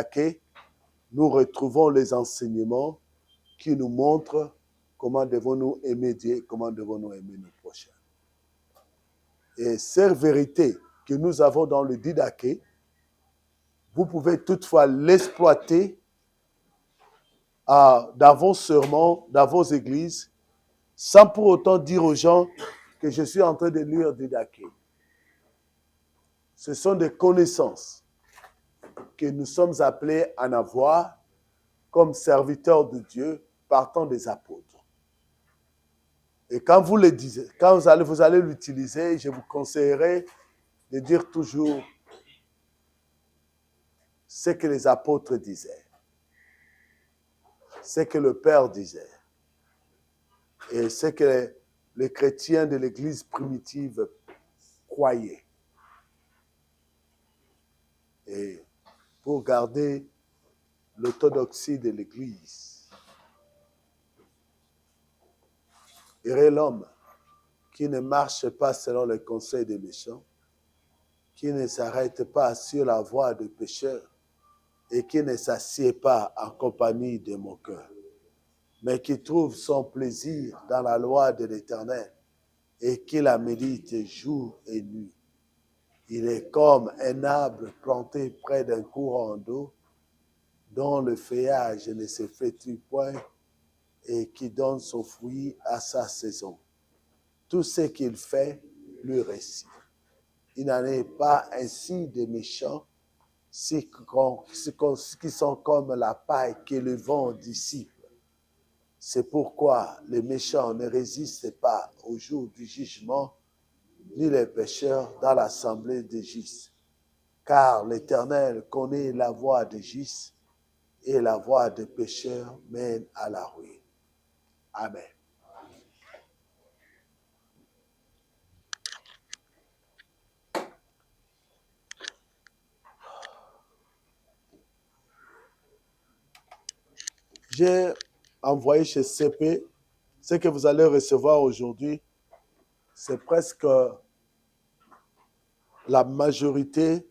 Didaché, nous retrouvons les enseignements qui nous montrent comment devons-nous aimer Dieu, comment devons-nous aimer nos prochains. Et cette vérité que nous avons dans le Didaché, vous pouvez toutefois l'exploiter dans vos sermons, dans vos églises, sans pour autant dire aux gens que je suis en train de lire Didaché. Ce sont des connaissances que nous sommes appelés à en avoir comme serviteurs de Dieu partant des apôtres. Et quand vous le disiez, quand vous allez l'utiliser, je vous conseillerais de dire toujours ce que les apôtres disaient, ce que le Père disait, et ce que les chrétiens de l'Église primitive croyaient. Et pour garder l'orthodoxie de l'Église. Heureux l'homme qui ne marche pas selon les conseils des méchants, qui ne s'arrête pas sur la voie des pécheurs et qui ne s'assied pas en compagnie des moqueurs, mais qui trouve son plaisir dans la loi de l'Éternel et qui la médite jour et nuit. Il est comme un arbre planté près d'un courant d'eau dont le feuillage ne se flétrit point et qui donne son fruit à sa saison. Tout ce qu'il fait lui réussit. Il n'en est pas ainsi des méchants qui sont comme la paille que le vent dissipe. C'est pourquoi les méchants ne résistent pas au jour du jugement, ni les pécheurs dans l'assemblée des justes. Car l'Éternel connaît la voie des justes et la voie des pécheurs mène à la ruine. Amen. J'ai envoyé chez CP ce que vous allez recevoir aujourd'hui. C'est presque la majorité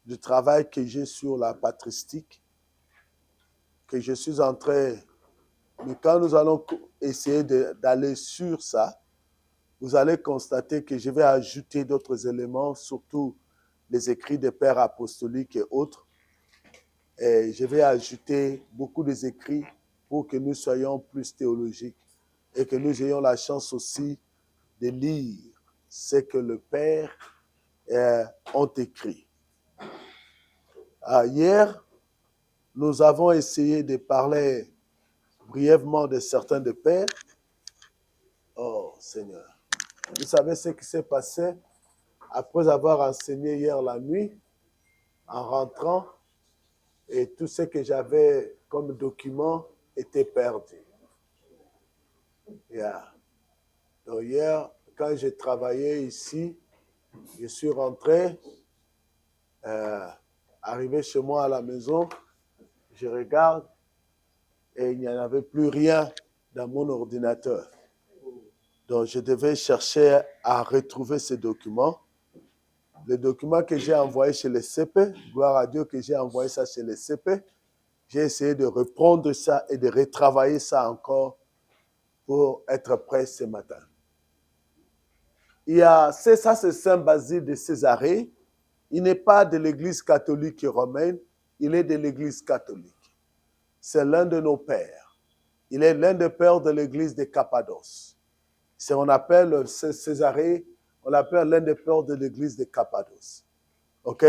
du travail que j'ai sur la patristique, que je suis en train. Mais quand nous allons essayer d'aller sur ça, vous allez constater que je vais ajouter d'autres éléments, surtout les écrits des pères apostoliques et autres. Et je vais ajouter beaucoup des écrits pour que nous soyons plus théologiques et que nous ayons la chance aussi de lire ce que le Père ont écrit. Hier, nous avons essayé de parler brièvement de certains des pères. Oh Seigneur, vous savez ce qui s'est passé après avoir enseigné hier la nuit, en rentrant, et tout ce que j'avais comme document était perdu. Yeah. Donc hier, quand j'ai travaillé ici, je suis rentré, arrivé chez moi à la maison, je regarde et il n'y en avait plus rien dans mon ordinateur. Donc je devais chercher à retrouver ces documents. Le document que j'ai envoyé chez les CP, gloire à Dieu que j'ai envoyé ça chez les CP, j'ai essayé de reprendre ça et de retravailler ça encore pour être prêt ce matin. C'est Saint Basile de Césarée. Il n'est pas de l'Église catholique romaine, il est de l'Église catholique. C'est l'un de nos pères. Il est l'un des pères de l'Église de Cappadoce. On appelle Césarée, on l'appelle l'un des pères de l'Église de Cappadoce. OK?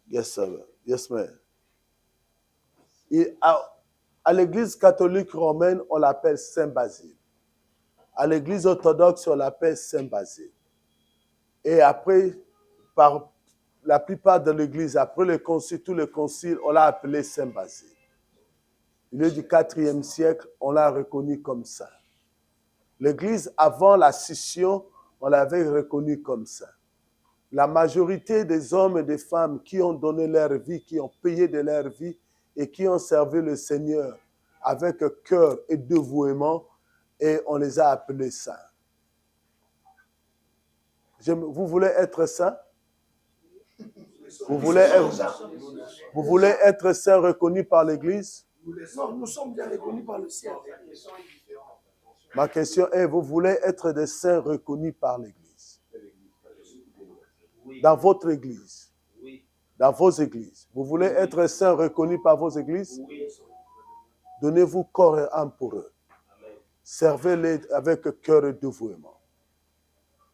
Yes, sir. Yes, man. À l'Église catholique romaine, on l'appelle Saint Basile. À l'Église orthodoxe, on l'appelle Saint Basile. Et après, par la plupart de l'Église, après le concile, tout le concile, on l'a appelé Saint Basile. Il est du IVe siècle, on l'a reconnu comme ça. L'Église, avant la scission, on l'avait reconnu comme ça. La majorité des hommes et des femmes qui ont donné leur vie, qui ont payé de leur vie et qui ont servi le Seigneur avec cœur et dévouement, et on les a appelés saints. Vous voulez être saint? Vous voulez être saint reconnu par l'Église? Non, nous sommes bien reconnus par le ciel. Ma question est, vous voulez être des saints reconnus par l'Église? Dans votre Église? Dans vos églises? Vous voulez être saints reconnus par vos églises? Donnez-vous corps et âme pour eux. Servez-les avec cœur et dévouement.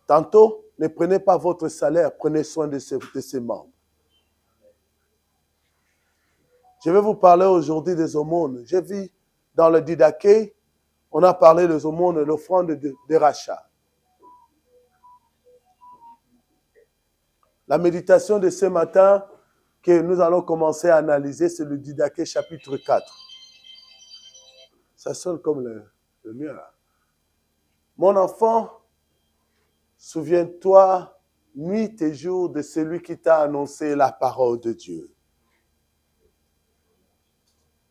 Tantôt, ne prenez pas votre salaire, prenez soin de ses membres. Je vais vous parler aujourd'hui des aumônes. J'ai vu dans le Didaché, on a parlé des aumônes, l'offrande de rachat. La méditation de ce matin que nous allons commencer à analyser, c'est le Didaché chapitre 4. Ça sonne comme le mien. Là. Mon enfant, souviens-toi, nuit et jour, de celui qui t'a annoncé la parole de Dieu.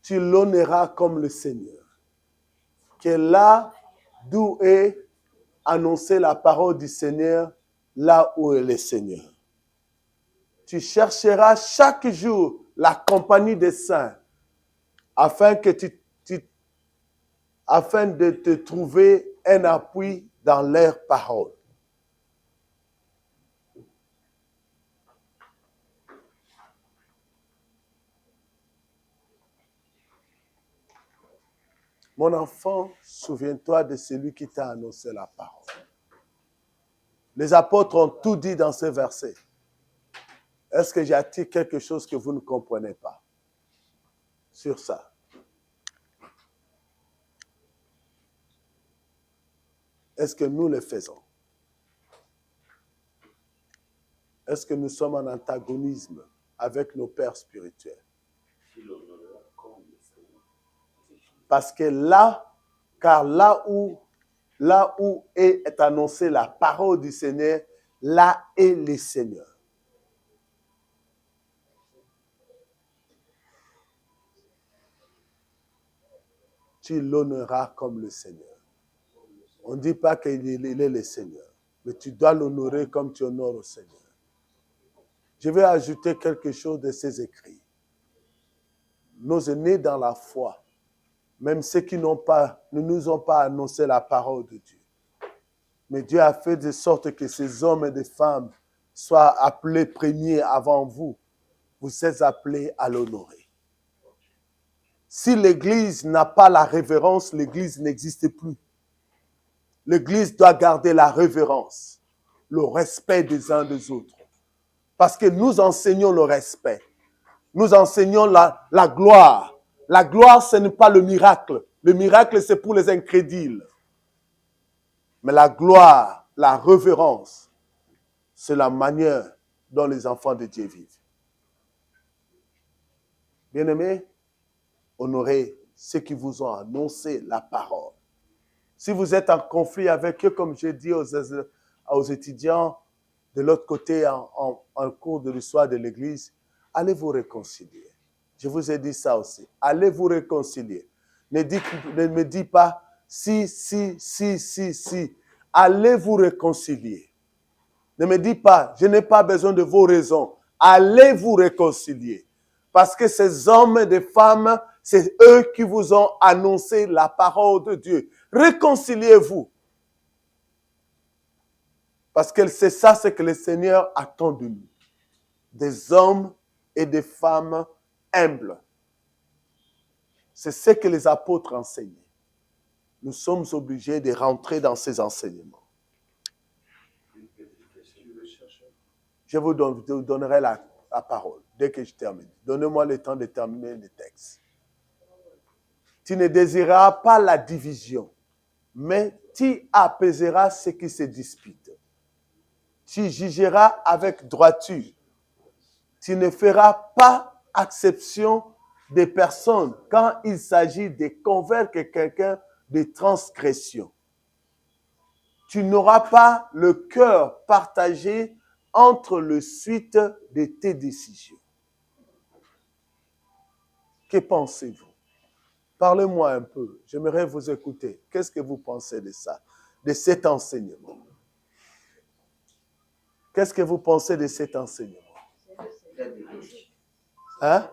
Tu l'honoreras comme le Seigneur. Que là d'où est annoncée la parole du Seigneur, là où est le Seigneur. Tu chercheras chaque jour la compagnie des saints afin de te trouver un appui dans leurs paroles. Mon enfant, souviens-toi de celui qui t'a annoncé la parole. Les apôtres ont tout dit dans ce verset. Est-ce que j'ai quelque chose que vous ne comprenez pas sur ça? Est-ce que nous le faisons? Est-ce que nous sommes en antagonisme avec nos pères spirituels? Parce que là où est annoncée la parole du Seigneur, là est le Seigneur. Tu l'honoreras comme le Seigneur. On ne dit pas qu'il est le Seigneur, mais tu dois l'honorer comme tu honores au Seigneur. Je vais ajouter quelque chose de ces écrits. Nos aînés dans la foi, même ceux qui ne nous ont pas annoncé la parole de Dieu. Mais Dieu a fait de sorte que ces hommes et des femmes soient appelés premiers avant vous. Vous êtes appelés à l'honorer. Si l'Église n'a pas la révérence, l'Église n'existe plus. L'Église doit garder la révérence, le respect des uns des autres. Parce que nous enseignons le respect. Nous enseignons la gloire. La gloire, ce n'est pas le miracle. Le miracle, c'est pour les incrédules. Mais la gloire, la révérence, c'est la manière dont les enfants de Dieu vivent. Bien-aimés, honorez ceux qui vous ont annoncé la parole. Si vous êtes en conflit avec eux, comme j'ai dit aux étudiants de l'autre côté en cours de l'histoire de l'Église, allez vous réconcilier. Je vous ai dit ça aussi. Allez vous réconcilier. Ne me dites pas si. Allez vous réconcilier. Ne me dites pas, je n'ai pas besoin de vos raisons. Allez vous réconcilier. Parce que ces hommes et des femmes, c'est eux qui vous ont annoncé la parole de Dieu. Réconciliez-vous. Parce que c'est ça ce que le Seigneur attend de nous. Des hommes et des femmes humbles. C'est ce que les apôtres enseignaient. Nous sommes obligés de rentrer dans ces enseignements. Je vous donnerai la parole dès que je termine. Donnez-moi le temps de terminer le texte. Tu ne désireras pas la division, mais tu apaiseras ceux qui se disputent. Tu jugeras avec droiture. Tu ne feras pas exception des personnes quand il s'agit de convaincre quelqu'un de transgression. Tu n'auras pas le cœur partagé entre le suite de tes décisions. Que pensez-vous? Parlez-moi un peu. J'aimerais vous écouter. Qu'est-ce que vous pensez de ça, de cet enseignement? Qu'est-ce que vous pensez de cet enseignement? Hein?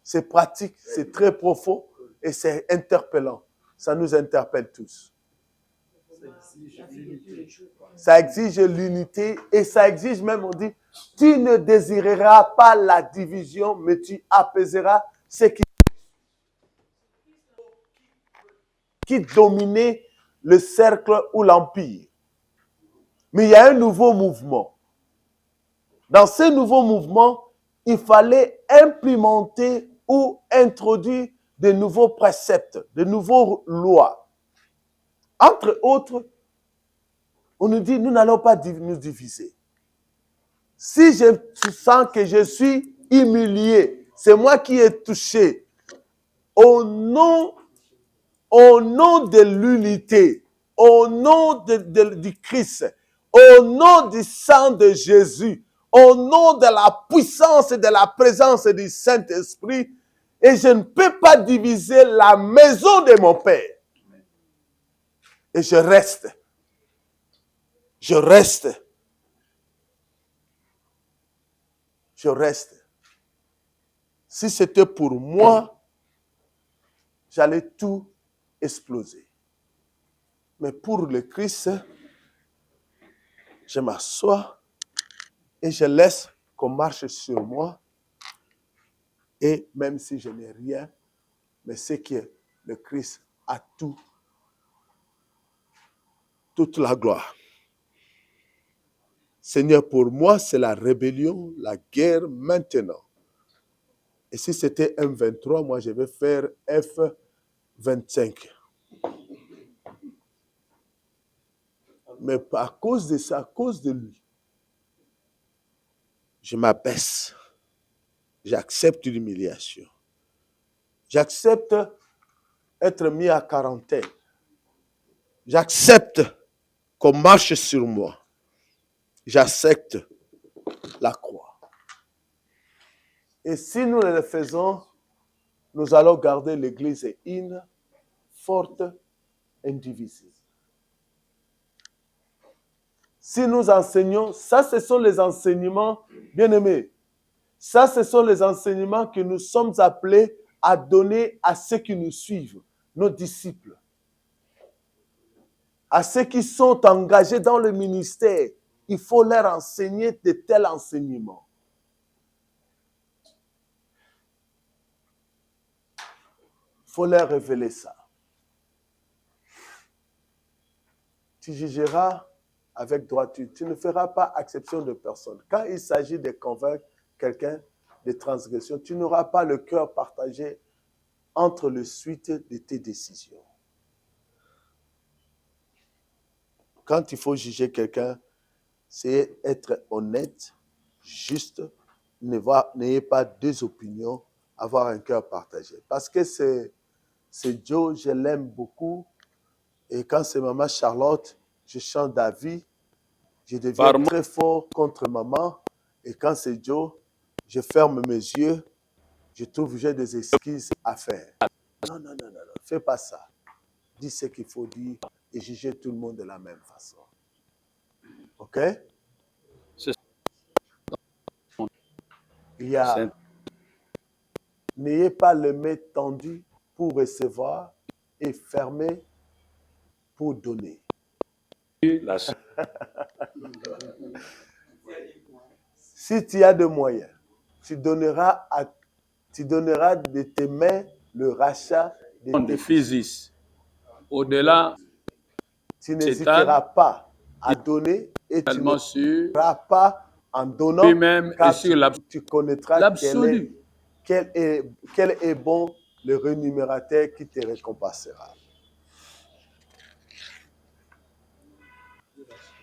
C'est pratique, c'est très profond et c'est interpellant. Ça nous interpelle tous. Ça exige l'unité et ça exige même, on dit, tu ne désireras pas la division, mais tu apaiseras ce qui dominait le cercle ou l'empire. Mais il y a un nouveau mouvement. Dans ce nouveau mouvement, il fallait implémenter ou introduire de nouveaux préceptes, de nouvelles lois. Entre autres, on nous dit, nous n'allons pas nous diviser. Si je sens que je suis humilié, c'est moi qui ai touché, au nom de l'unité, au nom du Christ, au nom du sang de Jésus, au nom de la puissance et de la présence du Saint-Esprit, et je ne peux pas diviser la maison de mon Père. Et je reste. Je reste. Je reste. Si c'était pour moi, j'allais tout exploser. Mais pour le Christ, je m'assois et je laisse qu'on marche sur moi. Et même si je n'ai rien, mais c'est que le Christ a tout, toute la gloire. Seigneur, pour moi, c'est la rébellion, la guerre maintenant. Et si c'était M23, moi, je vais faire F25. Mais à cause de ça, à cause de lui, je m'abaisse. J'accepte l'humiliation. J'accepte être mis à quarantaine. J'accepte qu'on marche sur moi. J'accepte la croix. Et si nous le faisons, nous allons garder l'Église une, forte, indivisible. Si nous enseignons, ça ce sont les enseignements, bien-aimés, ça ce sont les enseignements que nous sommes appelés à donner à ceux qui nous suivent, nos disciples, à ceux qui sont engagés dans le ministère. Il faut leur enseigner de tels enseignements. Il faut leur révéler ça. Tu jugeras avec droiture. Tu ne feras pas exception de personne. Quand il s'agit de convaincre quelqu'un de transgression, tu n'auras pas le cœur partagé entre les suites de tes décisions. Quand il faut juger quelqu'un, c'est être honnête, juste, n'ayez pas deux opinions, avoir un cœur partagé. Parce que c'est Joe, je l'aime beaucoup. Et quand c'est maman Charlotte, je chante David. Je deviens très fort contre maman. Et quand c'est Joe, je ferme mes yeux. Je trouve que j'ai des excuses à faire. Non, fais pas ça. Dis ce qu'il faut dire et juger tout le monde de la même façon. OK? N'ayez pas le main tendu pour recevoir et fermé pour donner. Si tu as des moyens, tu donneras de tes mains le rachat de physis. Au-delà, tu n'hésiteras pas à donner et tu ne seras pas en donnant, lui-même car et sur tu connaîtras quel est bon le rémunérateur qui te récompensera.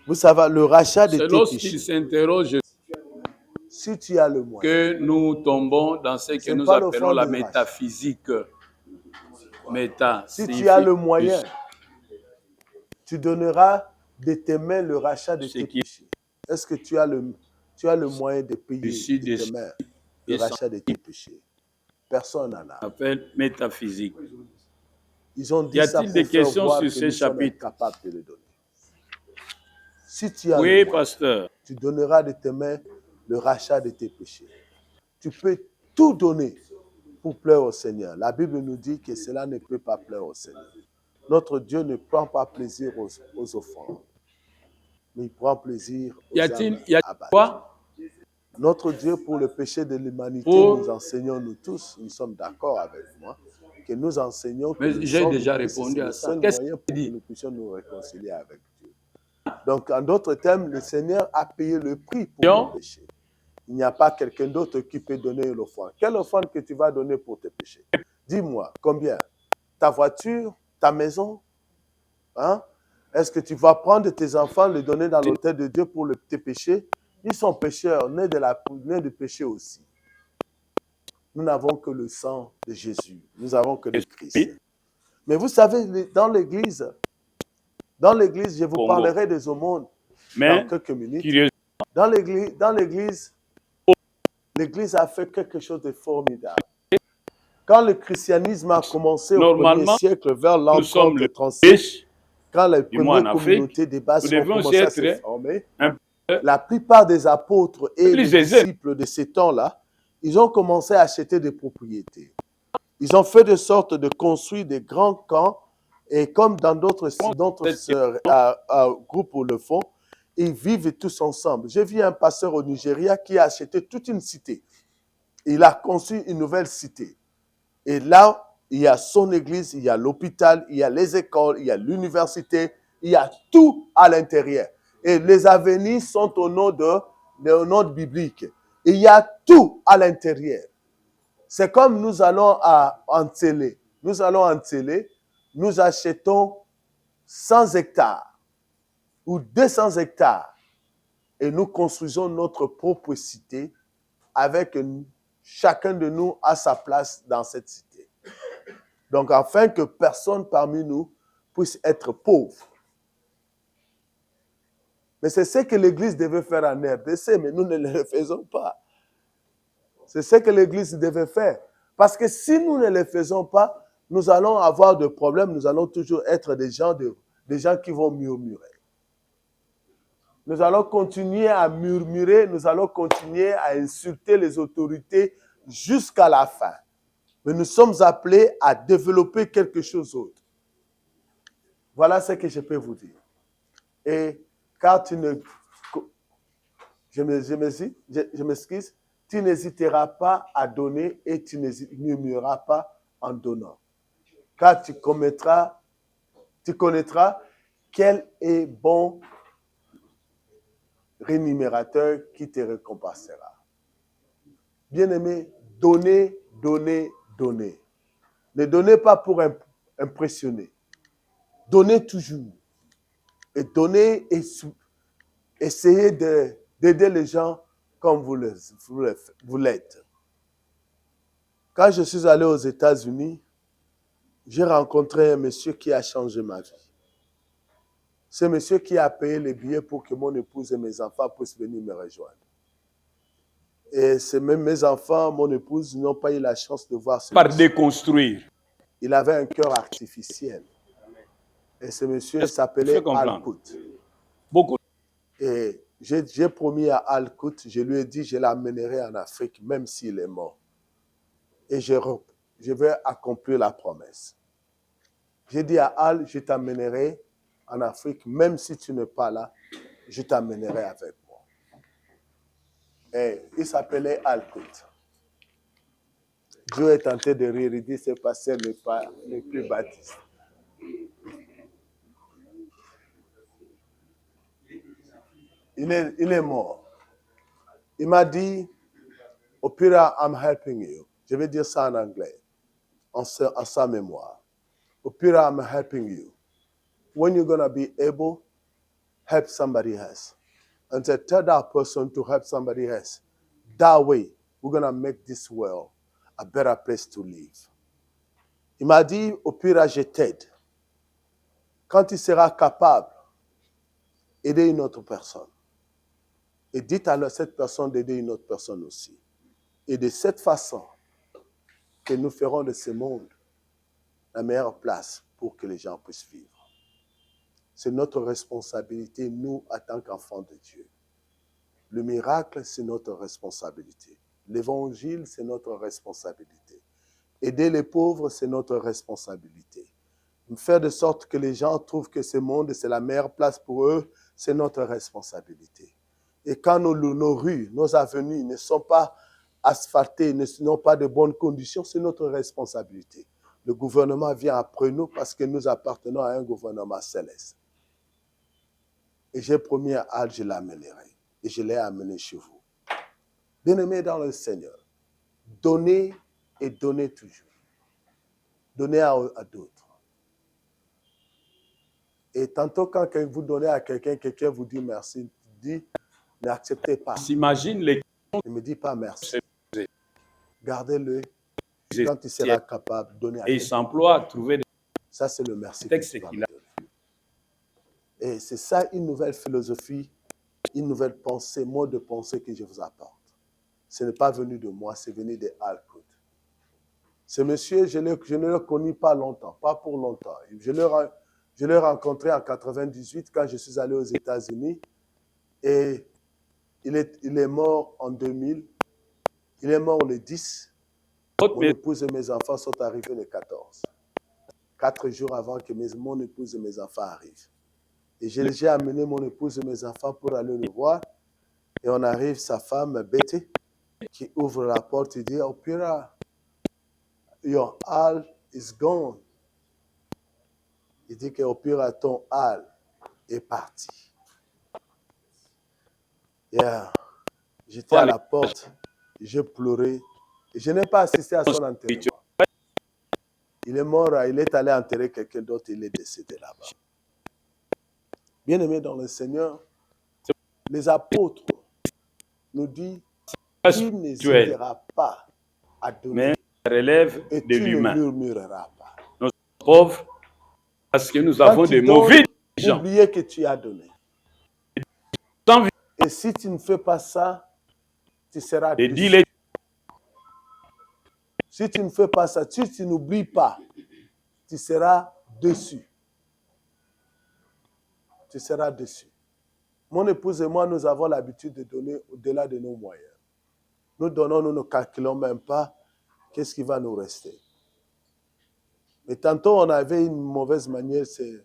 Vous savez, le rachat de tes péchés. S'interroge si tu as le moyen. Que nous tombons dans ce que nous appelons la métaphysique. Si tu as le moyen, tu donneras de tes mains le rachat de tes péchés. Est-ce que tu as le moyen de payer de tes mains le rachat de tes péchés? Personne n'en a. Appelle métaphysique. Ils ont dit y a-t-il des questions sur ce chapitre? Capable de le donner. Si tu as oui, pasteur. Tu donneras de tes mains le rachat de tes péchés. tu peux tout donner pour plaire au Seigneur. La Bible nous dit que cela ne peut pas plaire au Seigneur. Notre Dieu ne prend pas plaisir aux offrandes, mais il prend plaisir aux âmes abattues. Quoi? Notre Dieu, pour le péché de l'humanité, Oh. nous enseignons, nous tous, nous sommes d'accord avec moi, que nous enseignons que Mais le j'ai sang déjà de Christ, répondu c'est à le ça. seul Qu'est-ce moyen que pour tu que dis? nous puissions nous réconcilier avec Dieu. Donc, en d'autres termes, le Seigneur a payé le prix pour nos péchés. Il n'y a pas quelqu'un d'autre qui peut donner l'offrande. Quelle offrande que tu vas donner pour tes péchés? Dis-moi, combien? Ta voiture, ta maison? Hein? Est-ce que tu vas prendre tes enfants, les donner dans l'autel de Dieu pour tes péchés? Ils sont pécheurs, nés de péché aussi. Nous n'avons que le sang de Jésus. Nous n'avons que le Christ. Mais vous savez, dans l'Église, je vous parlerai des aumônes dans quelques minutes. Dans l'Église, l'Église a fait quelque chose de formidable. Quand le christianisme a commencé au 1er siècle, vers l'an 30-36, quand les premières communautés des bases ont commencé à se former, la plupart des apôtres et des disciples de ces temps-là, ils ont commencé à acheter des propriétés. Ils ont fait de sorte de construire des grands camps, et comme dans d'autres groupes le font, ils vivent tous ensemble. J'ai vu un pasteur au Nigeria qui a acheté toute une cité. Il a construit une nouvelle cité. Et là, il y a son église, il y a l'hôpital, il y a les écoles, il y a l'université, il y a tout à l'intérieur. Et les avenues sont au nom de biblique. Il y a tout à l'intérieur. C'est comme nous allons en Télé. Nous allons en Télé, nous achetons 100 hectares ou 200 hectares et nous construisons notre propre cité avec chacun de nous à sa place dans cette cité. Donc, afin que personne parmi nous puisse être pauvre. Mais c'est ce que l'Église devait faire en RDC, mais nous ne le faisons pas. C'est ce que l'Église devait faire. Parce que si nous ne le faisons pas, nous allons avoir des problèmes, nous allons toujours être des gens qui vont murmurer. Nous allons continuer à murmurer, nous allons continuer à insulter les autorités jusqu'à la fin. Mais nous sommes appelés à développer quelque chose d'autre. Voilà ce que je peux vous dire. Et car je m'excuse, tu n'hésiteras pas à donner et tu ne murmureras pas en donnant. Car tu connaîtras quel est bon rémunérateur qui te récompensera. Bien-aimé, donnez, donnez, donnez. Ne donnez pas pour impressionner. Donnez toujours. Et donnez et essayez d'aider les gens comme vous l'êtes. Quand je suis allé aux États-Unis, j'ai rencontré un monsieur qui a changé ma vie. C'est monsieur qui a payé les billets pour que mon épouse et mes enfants puissent venir me rejoindre. Et c'est même mes enfants, mon épouse, n'ont pas eu la chance de voir ce Par monsieur. déconstruire. Il avait un cœur artificiel. Et ce monsieur s'appelait Al-Kout. Beaucoup. Et j'ai promis à Al-Kout, je lui ai dit, je l'amènerai en Afrique, même s'il est mort. Et je vais accomplir la promesse. J'ai dit à Al, je t'amènerai en Afrique, même si tu n'es pas là, je t'amènerai avec moi. Et il s'appelait Al-Kout. Dieu est tenté de rire, il dit, c'est passé le plus baptiste. Il est mort. Il m'a dit, Opira, I'm helping you. Je vais dire ça en anglais, en sa mémoire. Opira, I'm helping you. When you're going to be able, help somebody else. And to tell that person to help somebody else. That way, we're going to make this world a better place to live. Il m'a dit, Opira, je t'aide. Quand tu seras capable d'aider une autre personne, et dites à cette personne d'aider une autre personne aussi. Et de cette façon, que nous ferons de ce monde la meilleure place pour que les gens puissent vivre. C'est notre responsabilité, nous, en tant qu'enfants de Dieu. Le miracle, c'est notre responsabilité. L'évangile, c'est notre responsabilité. Aider les pauvres, c'est notre responsabilité. Faire de sorte que les gens trouvent que ce monde, c'est la meilleure place pour eux, c'est notre responsabilité. Et quand nos rues, nos avenues ne sont pas asphaltées, n'ont pas de bonnes conditions, c'est notre responsabilité. Le gouvernement vient après nous parce que nous appartenons à un gouvernement céleste. Et j'ai promis à Al, je l'amènerai. Et je l'ai amené chez vous. Bien-aimés dans le Seigneur, donnez et donnez toujours. Donnez à d'autres. Et tantôt, quand vous donnez à quelqu'un vous dit merci, dit, n'acceptez pas. S'imagine les... Ne me dis pas merci. Gardez-le. Quand il sera capable de donner à quelqu'un. Et il s'emploie à trouver... Ça, c'est le merci Texte que tu vas qu'il me donner. Et c'est ça une nouvelle philosophie, une nouvelle pensée, mode de pensée que je vous apporte. Ce n'est pas venu de moi, c'est venu de Al-Qud. Ce monsieur, je ne le connais pas longtemps, pas pour longtemps. Je l'ai rencontré en 1998 quand je suis allé aux États-Unis et il est mort en 2000. Il est mort le 10. Mon épouse et mes enfants sont arrivés le 14. 4 jours avant que mon épouse et mes enfants arrivent. Et j'ai amené mon épouse et mes enfants pour aller le voir. Et on arrive, sa femme, Betty, qui ouvre la porte et dit, Opira, your Al is gone. Il dit que Opira, ton Al est parti. Yeah. J'étais à la porte, j'ai pleuré. Et je n'ai pas assisté à son enterrement. Il est mort, il est allé enterrer quelqu'un d'autre, il est décédé là-bas. Bien-aimés dans le Seigneur, les apôtres nous disent qu'il n'hésitera pas à donner. Mais ça relève et de tu l'humain. ne murmureras pas. Nous sommes pauvres parce que nous Quand avons tu des donnes, mauvais gens. oubliez que tu as donné. Sans Et si tu ne fais pas ça, tu seras de déçu. dire Si tu ne fais pas ça, si tu n'oublies pas, tu seras déçu. Tu seras déçu. Mon épouse et moi, nous avons l'habitude de donner au-delà de nos moyens. Nous donnons, nous ne calculons même pas qu'est-ce qui va nous rester. Mais tantôt, on avait une mauvaise manière, c'est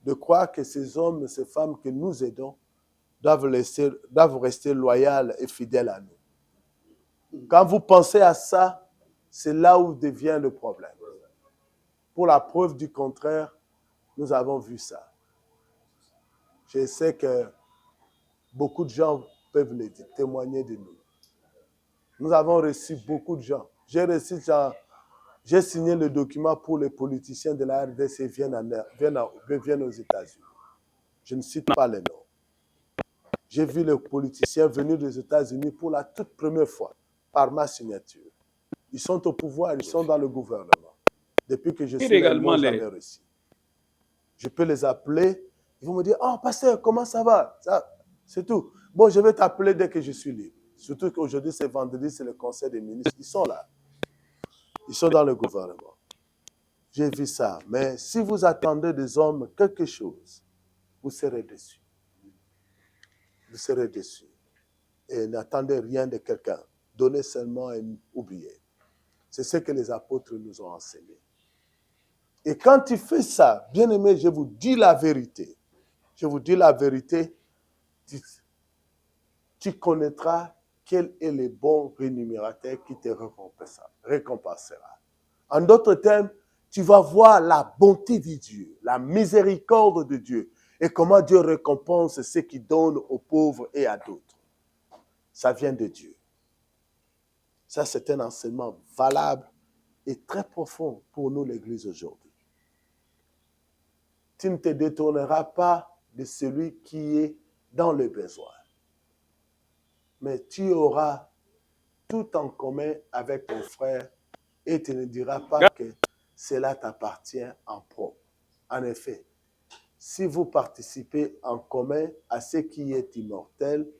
de croire que ces hommes, ces femmes que nous aidons doivent rester loyaux et fidèles à nous. Quand vous pensez à ça, c'est là où devient le problème. Pour la preuve du contraire, nous avons vu ça. Je sais que beaucoup de gens peuvent le dire, témoigner de nous. Nous avons reçu beaucoup de gens. J'ai signé le document pour les politiciens de la RDC viennent aux États-Unis. Je ne cite pas les noms. J'ai vu les politiciens venir des États-Unis pour la toute première fois, par ma signature. Ils sont au pouvoir, ils sont dans le gouvernement. Depuis que je suis là, ils n'ont jamais reçu. Je peux les appeler, ils vont me dire, « Oh, pasteur, comment ça va ?» C'est tout. Bon, je vais t'appeler dès que je suis libre. Surtout qu'aujourd'hui, c'est vendredi, c'est le conseil des ministres. Ils sont là. Ils sont dans le gouvernement. J'ai vu ça. Mais si vous attendez des hommes quelque chose, vous serez déçus. Vous serez déçus. Et n'attendez rien de quelqu'un. Donnez seulement et oubliez. C'est ce que les apôtres nous ont enseigné. Et quand tu fais ça, bien aimé, je vous dis la vérité. Je vous dis la vérité. Tu connaîtras quel est le bon rémunérateur qui te récompensera. En d'autres termes, tu vas voir la bonté de Dieu, la miséricorde de Dieu et comment Dieu récompense ceux qui donnent aux pauvres et à d'autres. Ça vient de Dieu. Ça, c'est un enseignement valable et très profond pour nous, l'Église, aujourd'hui. Tu ne te détourneras pas de celui qui est dans le besoin. Mais tu auras tout en commun avec ton frère et tu ne diras pas que cela t'appartient en propre. En effet, si vous participez en commun à ce qui est immortel,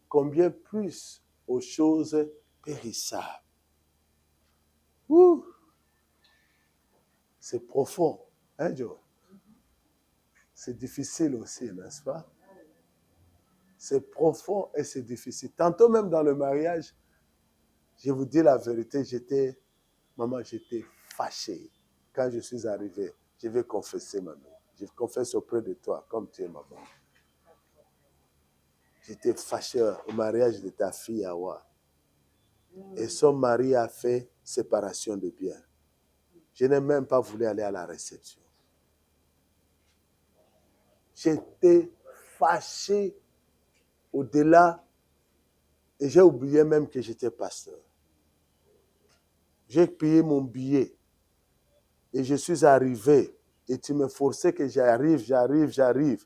combien plus aux choses périssables. Ouh! C'est profond, hein, Joe? C'est difficile aussi, n'est-ce pas? C'est profond et c'est difficile. Tantôt même dans le mariage, Je vous dis la vérité, j'étais fâché. Quand je suis arrivé, je vais confesser, maman. Je confesse auprès de toi, comme tu es maman. J'étais fâché au mariage de ta fille Awa. Et son mari a fait séparation de biens. Je n'ai même pas voulu aller à la réception. J'étais fâché au-delà et j'ai oublié même que j'étais pasteur. J'ai payé mon billet et je suis arrivé et tu me forçais que j'arrive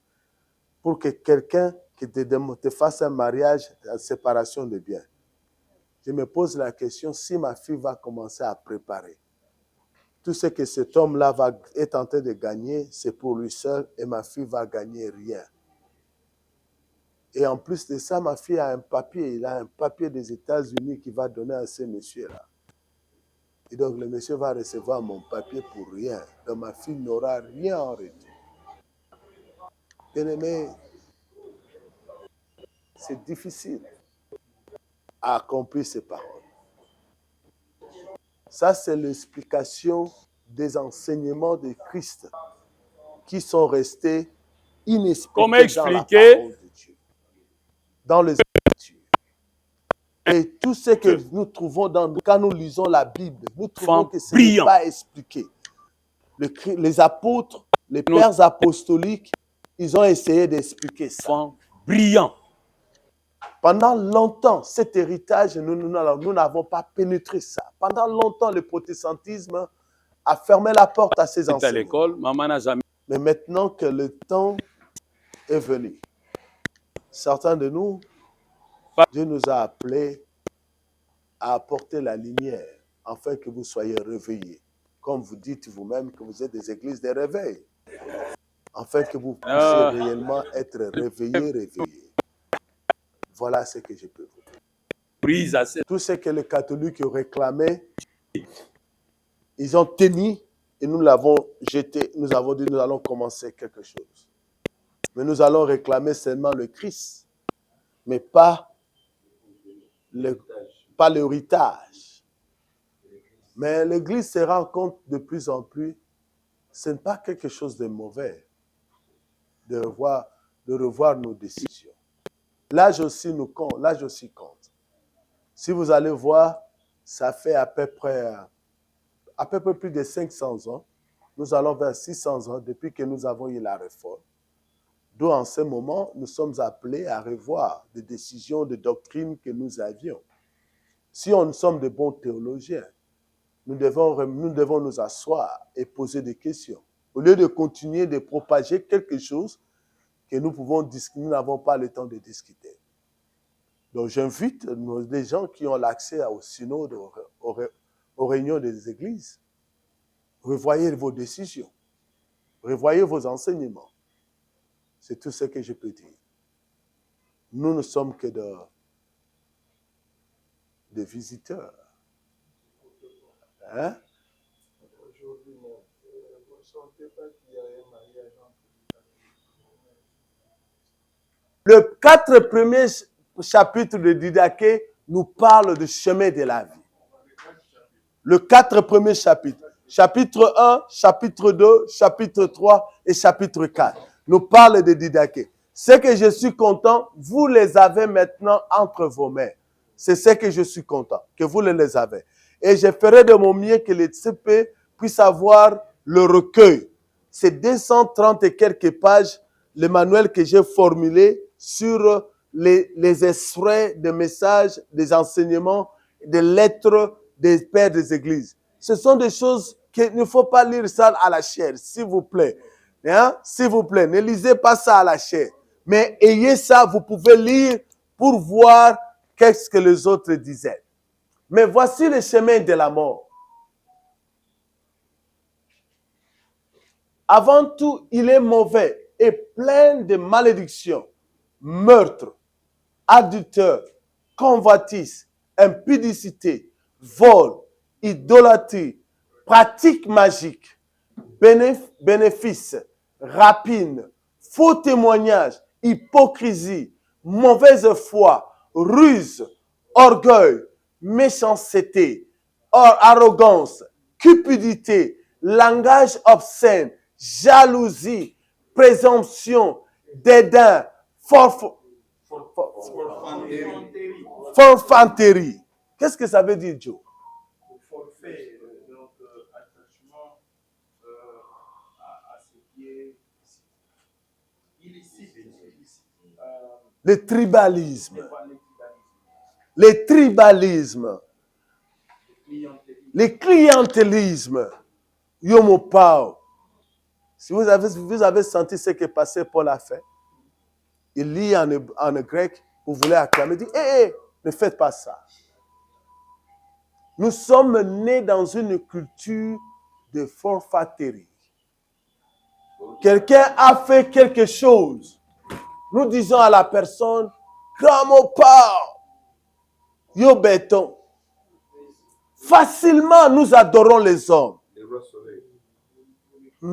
pour que quelqu'un qui te fasse un mariage en séparation de biens. Je me pose la question, si ma fille va commencer à préparer, tout ce que cet homme-là est en train de gagner, c'est pour lui seul et ma fille va gagner rien. Et en plus de ça, ma fille a un papier. Il a un papier des États-Unis qu'il va donner à ce monsieur-là. Et donc, le monsieur va recevoir mon papier pour rien. Donc, ma fille n'aura rien en retour. Bien-aimé, c'est difficile à accomplir ces paroles. Ça, c'est l'explication des enseignements de Christ qui sont restés inexpliqués dans la parole de Dieu, dans les Écritures. Et tout ce que nous trouvons quand nous lisons la Bible, nous trouvons que ce n'est pas expliqué. Les apôtres, les pères apostoliques, ils ont essayé d'expliquer ça. Brillant. Pendant longtemps, cet héritage, nous n'avons pas pénétré ça. Pendant longtemps, le protestantisme a fermé la porte à ces enseignements. À l'école, maman n'a jamais. Mais maintenant que le temps est venu, certains de nous, Dieu nous a appelés à apporter la lumière afin que vous soyez réveillés. Comme vous dites vous-même que vous êtes des églises de réveil. Afin que vous puissiez réellement être réveillés. Voilà ce que je peux vous dire. Tout ce que les catholiques réclamaient, ils ont tenu et nous l'avons jeté. Nous avons dit nous allons commencer quelque chose. Mais nous allons réclamer seulement le Christ, mais pas l'héritage. Mais l'Église se rend compte de plus en plus, ce n'est pas quelque chose de mauvais de revoir nos décisions. L'âge aussi compte. Si vous allez voir, ça fait à peu près plus de 500 ans. Nous allons vers 600 ans depuis que nous avons eu la réforme. D'où en ce moment, nous sommes appelés à revoir des décisions de doctrine que nous avions. Si nous sommes de bons théologiens, nous devons nous asseoir et poser des questions. Au lieu de continuer de propager quelque chose que nous n'avons pas le temps de discuter. Donc j'invite les gens qui ont l'accès au synode, aux réunions des églises, revoyez vos décisions, revoyez vos enseignements. C'est tout ce que je peux dire. Nous ne sommes que des visiteurs. Hein? Aujourd'hui, vous ne sentez pas qu'il y a un mariage entre les 4 premiers chapitres de Didaché nous parlent du chemin de la vie. Le 4 premiers chapitres. Chapitre 1, chapitre 2, chapitre 3 et chapitre 4 nous parlent de Didaché. Ce que je suis content, vous les avez maintenant entre vos mains. C'est ce que je suis content, que vous les avez. Et je ferai de mon mieux que les CP puissent avoir le recueil. C'est 230 et quelques pages, le manuel que j'ai formulé sur les extraits des messages, des enseignements, des lettres des pères des églises. Ce sont des choses qu'il ne faut pas lire ça à la chair, s'il vous plaît. Hein? S'il vous plaît, ne lisez pas ça à la chair. Mais ayez ça, vous pouvez lire pour voir qu'est-ce que les autres disaient. Mais voici le chemin de la mort. Avant tout, il est mauvais et plein de malédictions, meurtre, adultère, convoitise, impudicité, vol, idolâtrie, pratique magique, bénéfice, rapine, faux témoignage, hypocrisie, mauvaise foi, ruse, orgueil, méchanceté, arrogance, cupidité, langage obscène, jalousie, présomption, dédain, forfanterie. Qu'est-ce que ça veut dire, Joe? Forfait, donc attachement à ce qui est illicite. Le tribalisme. Le tribalisme. Le clientélisme. Yomopao. Si vous avez senti ce que passé Paul a fait, il lit en grec, vous voulez acclamer, il dit, ne faites pas ça. Nous sommes nés dans une culture de forfaiterie. Quelqu'un a fait quelque chose. Nous disons à la personne, Gramopao, yo béton. Facilement, nous adorons les hommes.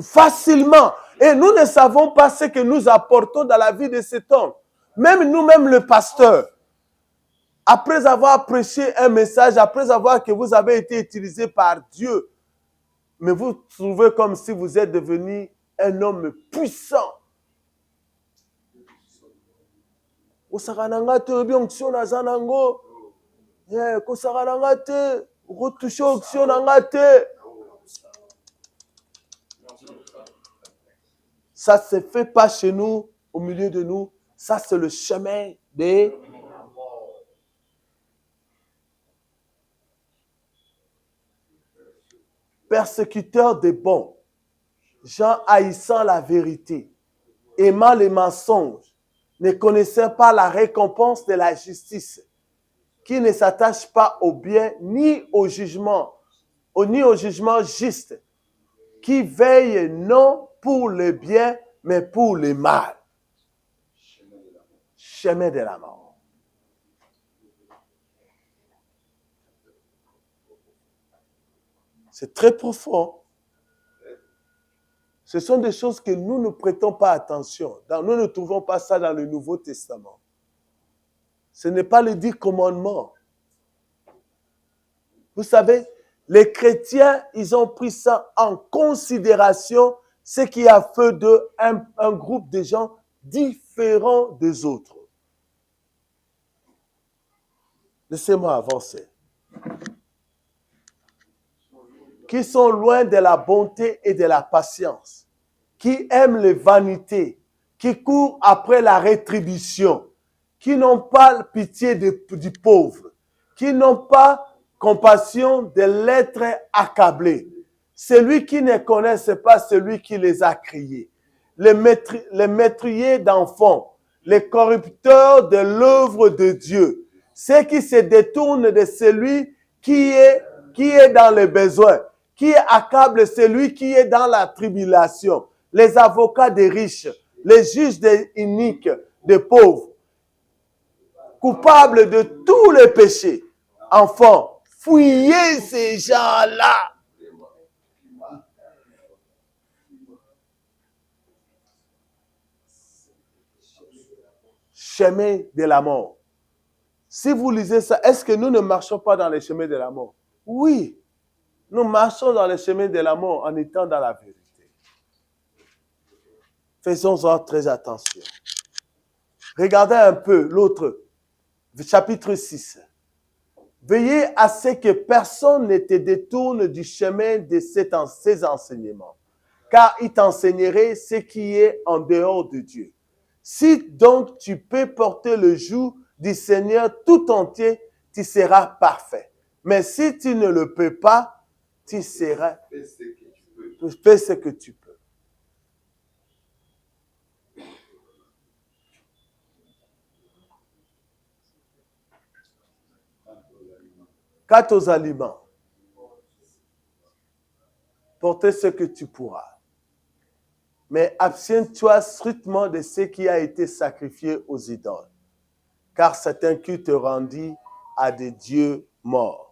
Facilement. Et nous ne savons pas ce que nous apportons dans la vie de cet homme. Même nous-mêmes, le pasteur, après avoir prêché un message, après avoir que vous avez été utilisé par Dieu, mais vous trouvez comme si vous êtes devenu un homme puissant. Ça ne se fait pas chez nous, au milieu de nous. Ça, c'est le chemin des persécuteurs des bons, gens haïssant la vérité, aimant les mensonges, ne connaissant pas la récompense de la justice, qui ne s'attachent pas au bien ni au jugement juste, qui veillent non pour le bien, mais pour le mal. Chemin de la mort. C'est très profond. Ce sont des choses que nous ne prêtons pas attention. Nous ne trouvons pas ça dans le Nouveau Testament. Ce n'est pas les 10 commandements. Vous savez, les chrétiens, ils ont pris ça en considération, ce qui a fait d'eux un groupe de gens différents des autres. Laissez-moi avancer. Qui sont loin de la bonté et de la patience, qui aiment les vanités, qui courent après la rétribution, qui n'ont pas pitié du pauvre, qui n'ont pas compassion de l'être accablé. Celui qui ne connaît pas celui qui les a créés. Les meurtriers d'enfants, les corrupteurs de l'œuvre de Dieu, ceux qui se détournent de celui qui est dans le besoin, qui accable celui qui est dans la tribulation, les avocats des riches, les juges des iniques, des pauvres, coupables de tous les péchés. Enfants, fuyez ces gens-là. Chemin de la mort. Si vous lisez ça, est-ce que nous ne marchons pas dans les chemins de la mort? Oui. Nous marchons dans les chemins de la mort en étant dans la vérité. Faisons-en très attention. Regardez un peu l'autre, chapitre 6. Veillez à ce que personne ne te détourne du chemin de ces enseignements, car il t'enseignerait ce qui est en dehors de Dieu. Si donc tu peux porter le joug du Seigneur tout entier, tu seras parfait. Mais si tu ne le peux pas, tu seras, fais ce que tu peux. Quant aux aliments, portez ce que tu pourras. Mais abstiens-toi strictement de ce qui a été sacrifié aux idoles, car c'est un culte rendu à des dieux morts.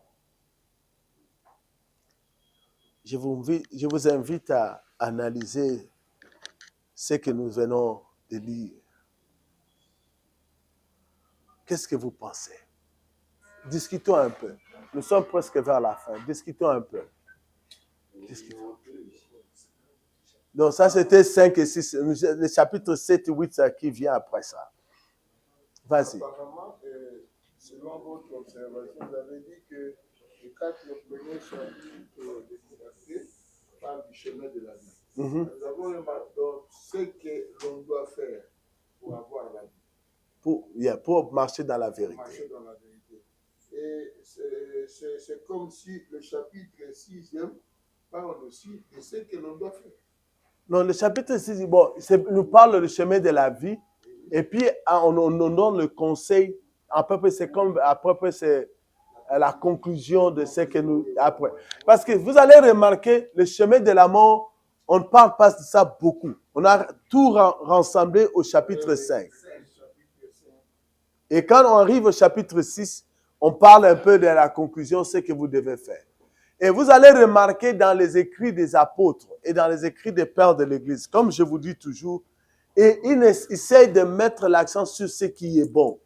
Je vous invite à analyser ce que nous venons de lire. Qu'est-ce que vous pensez? Discutons un peu. Nous sommes presque vers la fin. Discutons un peu. Discutons. Donc ça, c'était 5 et 6. Le chapitre 7 et 8, ça qui vient après ça. Vas-y. Apparemment, selon votre observation, vous avez dit que les 4 premiers chapitres de Timothée parlent du chemin de la vie. Nous avons remarqué donc ce que l'on doit faire pour avoir la vie. Pour marcher dans la vérité. Marcher dans la vérité. Et c'est comme si le chapitre 6e parle aussi de ce que l'on doit faire. Non, le chapitre 6, bon, nous parle du chemin de la vie. Et puis, on donne le conseil. À peu près, c'est la conclusion de ce que nous... Après. Parce que vous allez remarquer, le chemin de la mort, on ne parle pas de ça beaucoup. On a tout rassemblé au chapitre 5. Et quand on arrive au chapitre 6, on parle un peu de la conclusion, ce que vous devez faire. Et vous allez remarquer dans les écrits des apôtres et dans les écrits des pères de l'Église, comme je vous dis toujours, et ils essayent de mettre l'accent sur ce qui est bon.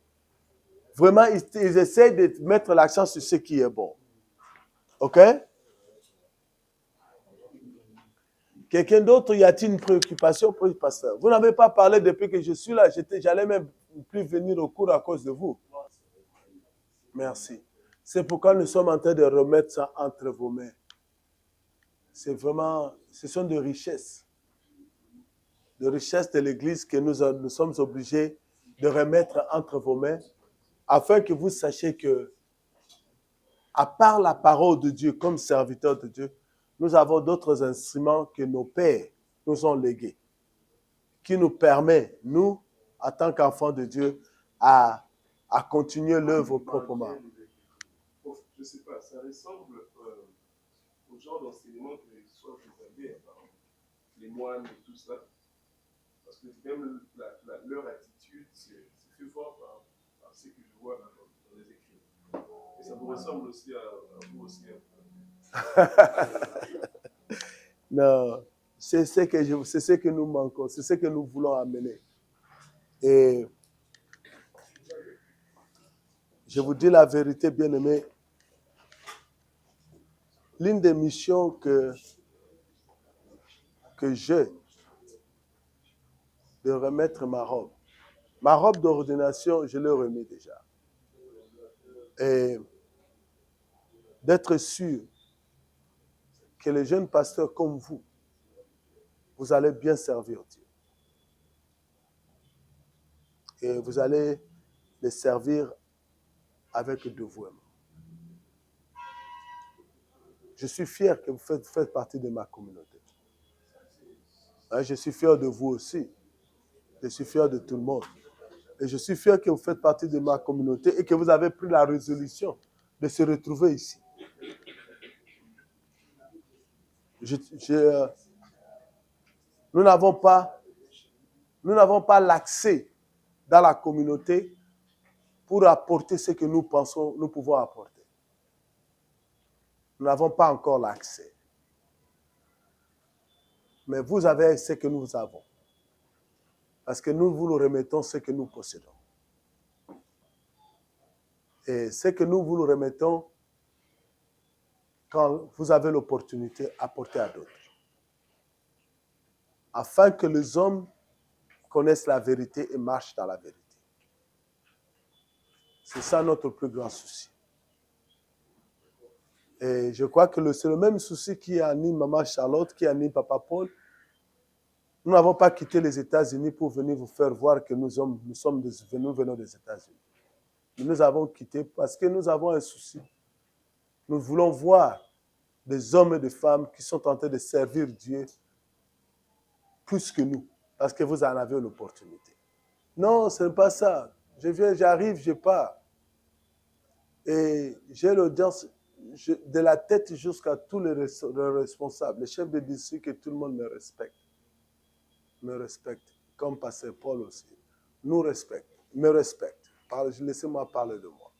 Vraiment, ils essayent de mettre l'accent sur ce qui est bon. OK? Quelqu'un d'autre, y a-t-il une préoccupation pour le pasteur? Vous n'avez pas parlé depuis que je suis là. J'allais même plus venir au cours à cause de vous. Merci. C'est pourquoi nous sommes en train de remettre ça entre vos mains. C'est vraiment, ce sont des richesses. Des richesses de l'Église que nous sommes obligés de remettre entre vos mains afin que vous sachiez que, à part la parole de Dieu comme serviteur de Dieu, nous avons d'autres instruments que nos pères nous ont légués, qui nous permet, nous, en tant qu'enfants de Dieu, à continuer l'œuvre proprement. Je ne sais pas, ça ressemble au genre d'enseignement que soit vous avez, les moines et tout ça. Parce que même leur attitude, c'est fait fort par ce que je vois dans les écrits. Et ça vous ressemble aussi à vous aussi. Non, c'est ce que nous manquons, c'est ce que nous voulons amener. Et je vous dis la vérité, bien-aimés, l'une des missions que j'ai, de remettre ma robe d'ordination, je l'ai remis déjà. Et d'être sûr que les jeunes pasteurs comme vous allez bien servir Dieu. Et vous allez les servir avec dévouement. Je suis fier que vous faites partie de ma communauté. Je suis fier de vous aussi. Je suis fier de tout le monde. Et je suis fier que vous faites partie de ma communauté et que vous avez pris la résolution de se retrouver ici. Nous n'avons pas l'accès dans la communauté pour apporter ce que nous pensons, nous pouvons apporter. Nous n'avons pas encore l'accès. Mais vous avez ce que nous avons. Parce que nous vous remettons ce que nous possédons. Et ce que nous vous remettons, quand vous avez l'opportunité, apportez à d'autres. Afin que les hommes connaissent la vérité et marchent dans la vérité. C'est ça notre plus grand souci. Et je crois que c'est le même souci qui anime Maman Charlotte, qui anime Papa Paul. Nous n'avons pas quitté les États-Unis pour venir vous faire voir que nous venons des États-Unis. Nous avons quitté parce que nous avons un souci. Nous voulons voir des hommes et des femmes qui sont en train de servir Dieu plus que nous, parce que vous en avez l'opportunité. Non, ce n'est pas ça. J'arrive, je pars. Et j'ai l'audience de la tête jusqu'à tous les responsables, les chefs de district, et tout le monde me respecte. Me respecte, comme Pasteur Paul aussi. Nous respecte, me respecte. Laissez-moi parler de moi.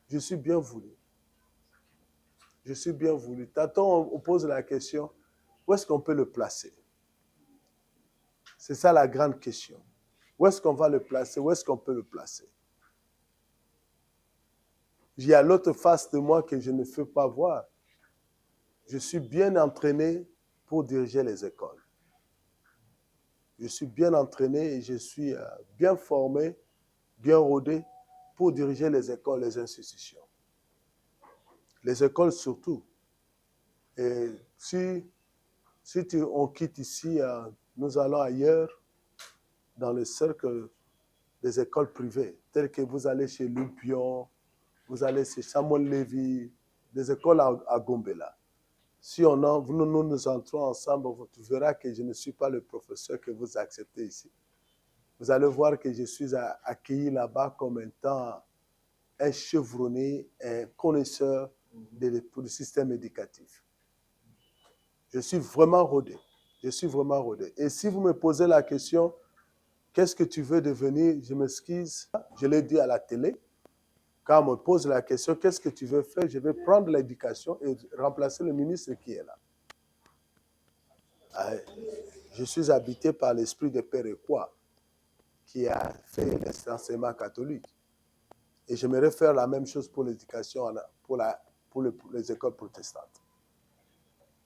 Je suis bien voulu. Je suis bien voulu. Tantôt, on pose la question, où est-ce qu'on peut le placer? C'est ça la grande question. Où est-ce qu'on va le placer? Où est-ce qu'on peut le placer? Il y a l'autre face de moi que je ne fais pas voir. Je suis bien entraîné pour diriger les écoles. Je suis bien entraîné et je suis bien formé, bien rodé pour diriger les écoles, les institutions. Les écoles surtout. Et si on quitte ici, nous allons ailleurs, dans le cercle des écoles privées, telles que vous allez chez Lumpion, vous allez chez Samuel Lévy, des écoles à Gombela. Si nous entrons ensemble, tu verras que je ne suis pas le professeur que vous acceptez ici. Vous allez voir que je suis accueilli là-bas comme étant un chevronné, un connaisseur du système éducatif. Je suis vraiment rodé. Je suis vraiment rodé. Et si vous me posez la question, qu'est-ce que tu veux devenir? Je m'excuse. Je l'ai dit à la télé. Quand on me pose la question, qu'est-ce que tu veux faire? Je vais prendre l'éducation et remplacer le ministre qui est là. Je suis habité par l'esprit de Père Ekwa, qui a fait l'enseignement catholique. Et j'aimerais faire la même chose pour l'éducation, pour les écoles protestantes.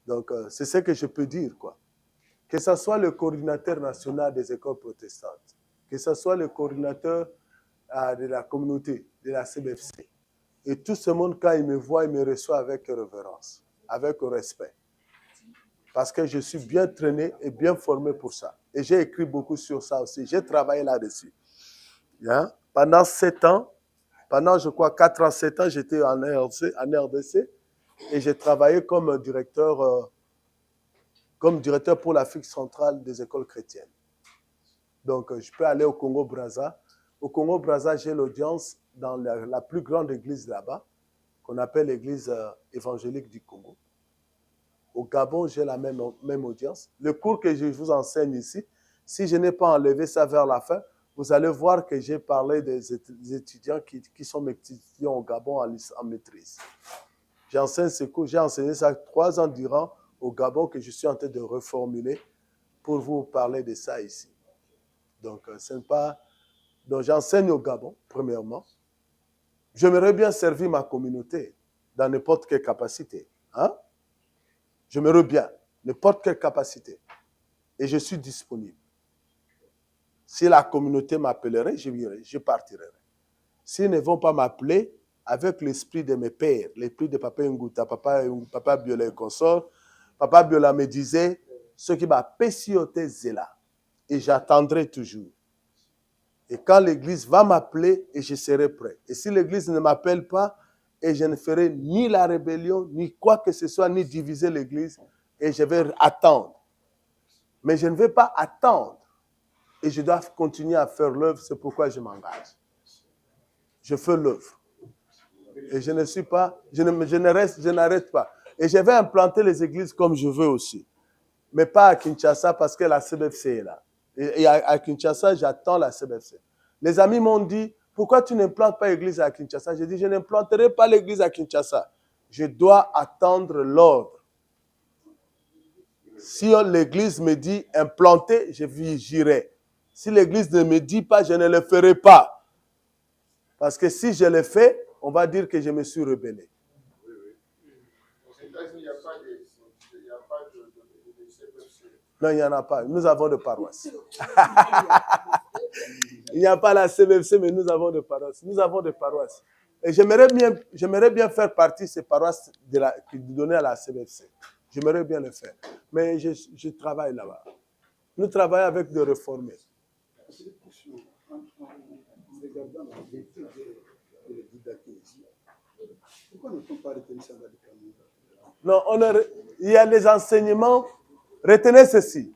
Donc, c'est ce que je peux dire, quoi. Que ce soit le coordinateur national des écoles protestantes, que ce soit le coordinateur de la communauté, de la CBFC. Et tout ce monde, quand il me voit, il me reçoit avec révérence, avec respect. Parce que je suis bien traîné et bien formé pour ça. Et j'ai écrit beaucoup sur ça aussi. J'ai travaillé là-dessus. Hein? Pendant 7 ans, pendant je crois 4 ans, 7 ans, j'étais en RDC et j'ai travaillé comme directeur pour l'Afrique centrale des écoles chrétiennes. Donc, je peux aller au Congo-Brazza. Au Congo-Brazza, j'ai l'audience dans la plus grande église là-bas, qu'on appelle l'église évangélique du Congo. Au Gabon, j'ai la même audience. Le cours que je vous enseigne ici, si je n'ai pas enlevé ça vers la fin, vous allez voir que j'ai parlé des étudiants qui sont mes étudiants au Gabon en maîtrise. J'enseigne ce cours, j'ai enseigné ça 3 ans durant au Gabon que je suis en train de reformuler pour vous parler de ça ici. Donc, donc j'enseigne au Gabon, premièrement. J'aimerais bien servir ma communauté dans n'importe quelle capacité. Hein? J'aimerais bien, n'importe quelle capacité. Et je suis disponible. Si la communauté m'appellerait, je partirai. S'ils ne vont pas m'appeler, avec l'esprit de mes pères, l'esprit de Papa Nguta, Papa Biola et consort, Papa Biola me disait, ce qui m'a pessioté, c'est là. Et j'attendrai toujours. Et quand l'église va m'appeler, et je serai prêt. Et si l'église ne m'appelle pas, et je ne ferai ni la rébellion, ni quoi que ce soit, ni diviser l'église, et je vais attendre. Mais je ne vais pas attendre. Et je dois continuer à faire l'œuvre, c'est pourquoi je m'engage. Je fais l'œuvre. Et je ne suis pas, je n'arrête pas. Et je vais implanter les églises comme je veux aussi. Mais pas à Kinshasa parce que la CBFC est là. Et à Kinshasa, j'attends la CBFC. Les amis m'ont dit, pourquoi tu n'implantes pas l'église à Kinshasa? J'ai dit, je n'implanterai pas l'église à Kinshasa. Je dois attendre l'ordre. Si l'église me dit implanter, j'irai. Si l'église ne me dit pas, je ne le ferai pas. Parce que si je le fais, on va dire que je me suis rebellé. Oui, oui. Aux États-Unis, il n'y a pas de CBFC. Non, il n'y en a pas. Nous avons de paroisses. Il n'y a pas la CBFC, mais nous avons de paroisses. Nous avons de paroisses. Et j'aimerais bien faire partie de ces paroisses données à la CBFC. J'aimerais bien le faire. Mais je travaille là-bas. Nous travaillons avec des réformés. Regardant la vérité de l'éducation, pourquoi ne peut-on pas retenir ça dans le canon? Non, il y a des enseignements. Retenez ceci.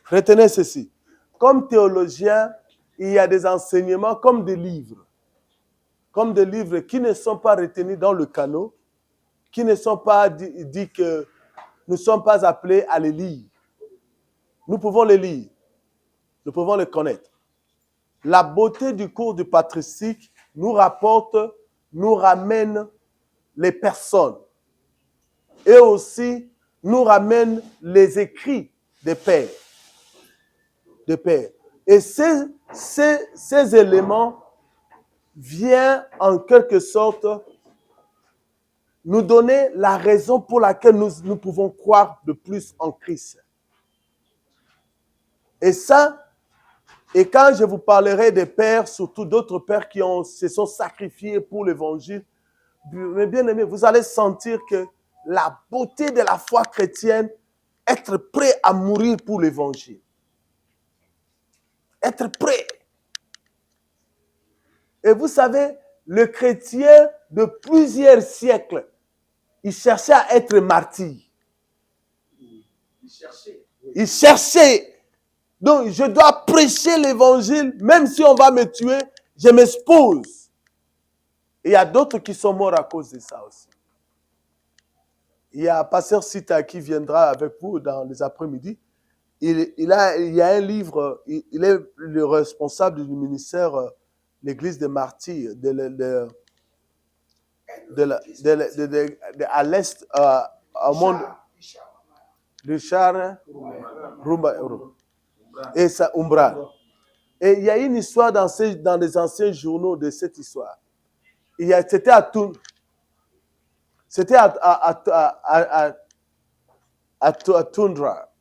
Retenez ceci. Comme théologien, il y a des enseignements comme des livres. Comme des livres qui ne sont pas retenus dans le canon, qui ne sont pas dit que nous ne sommes pas appelés à les lire. Nous pouvons les lire. Nous pouvons les connaître. La beauté du cours du patristique nous ramène les personnes. Et aussi, nous ramène les écrits des pères. Et ces éléments vient en quelque sorte nous donner la raison pour laquelle nous pouvons croire de plus en Christ. Et ça, et quand je vous parlerai des pères, surtout d'autres pères qui se sont sacrifiés pour l'évangile, mes bien-aimés, vous allez sentir que la beauté de la foi chrétienne, être prêt à mourir pour l'évangile. Être prêt. Et vous savez, le chrétien de plusieurs siècles, il cherchait à être martyr. Il cherchait. Donc, je dois prêcher l'évangile, même si on va me tuer, je m'expose. Et il y a d'autres qui sont morts à cause de ça aussi. Il y a Pasteur Sita qui viendra avec vous dans les après-midi. Il y a un livre, il est le responsable du ministère l'Église des martyrs à l'Est, au monde de Char, Rumba, et ça, Umbra. Et il y a une histoire dans les anciens journaux de cette histoire. C'était à Tun. C'était à Tundra.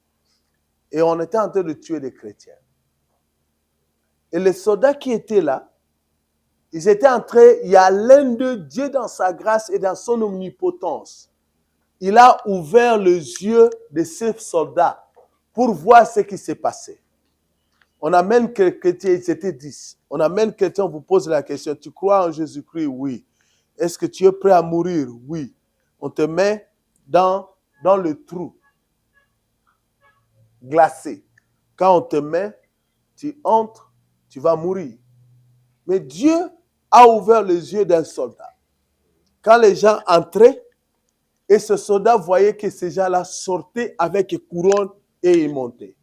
Et on était en train de tuer des chrétiens. Et les soldats qui étaient là, ils étaient en train, il y a l'un de Dieu dans sa grâce et dans son omnipotence. Il a ouvert les yeux de ces soldats pour voir ce qui s'est passé. On amène chrétien, ils étaient 10. On amène quelqu'un, on vous pose la question, tu crois en Jésus-Christ? Oui. Est-ce que tu es prêt à mourir? Oui. On te met dans le trou glacé. Quand on te met, tu entres, tu vas mourir. Mais Dieu a ouvert les yeux d'un soldat. Quand les gens entraient, et ce soldat voyait que ces gens-là sortaient avec une couronne et ils montaient.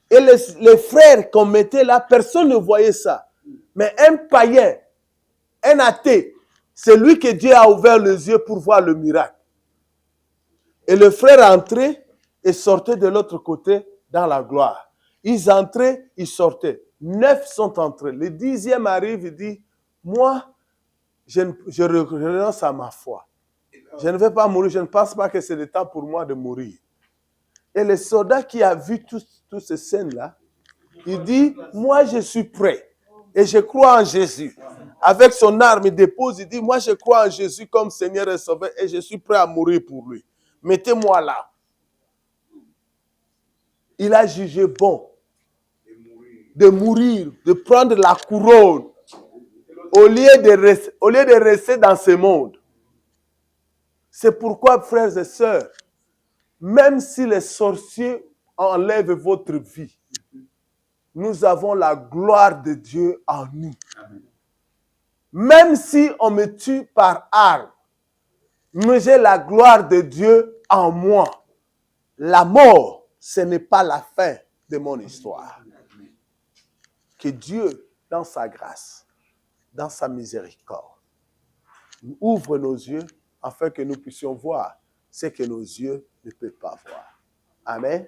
Et les frères qu'on mettait là, personne ne voyait ça. Mais un païen, un athée, c'est lui que Dieu a ouvert les yeux pour voir le miracle. Et le frère entrait et sortait de l'autre côté dans la gloire. Ils entraient, ils sortaient. 9 sont entrés. Le 10e arrive et dit, moi, je renonce à ma foi. Je ne vais pas mourir. Je ne pense pas que c'est le temps pour moi de mourir. Et le soldat qui a vu toutes ces scènes-là, il dit, moi, je suis prêt. Et je crois en Jésus. Avec son arme, il dépose, il dit, moi, je crois en Jésus comme Seigneur et Sauveur et je suis prêt à mourir pour lui. Mettez-moi là. Il a jugé bon de mourir, de prendre la couronne au lieu de rester dans ce monde. C'est pourquoi, frères et sœurs, même si les sorciers enlèvent votre vie, nous avons la gloire de Dieu en nous. Même si on me tue par arme, mais j'ai la gloire de Dieu en moi. La mort, ce n'est pas la fin de mon histoire. Que Dieu, dans sa grâce, dans sa miséricorde, ouvre nos yeux afin que nous puissions voir ce que nos yeux ne peuvent pas voir. Amen.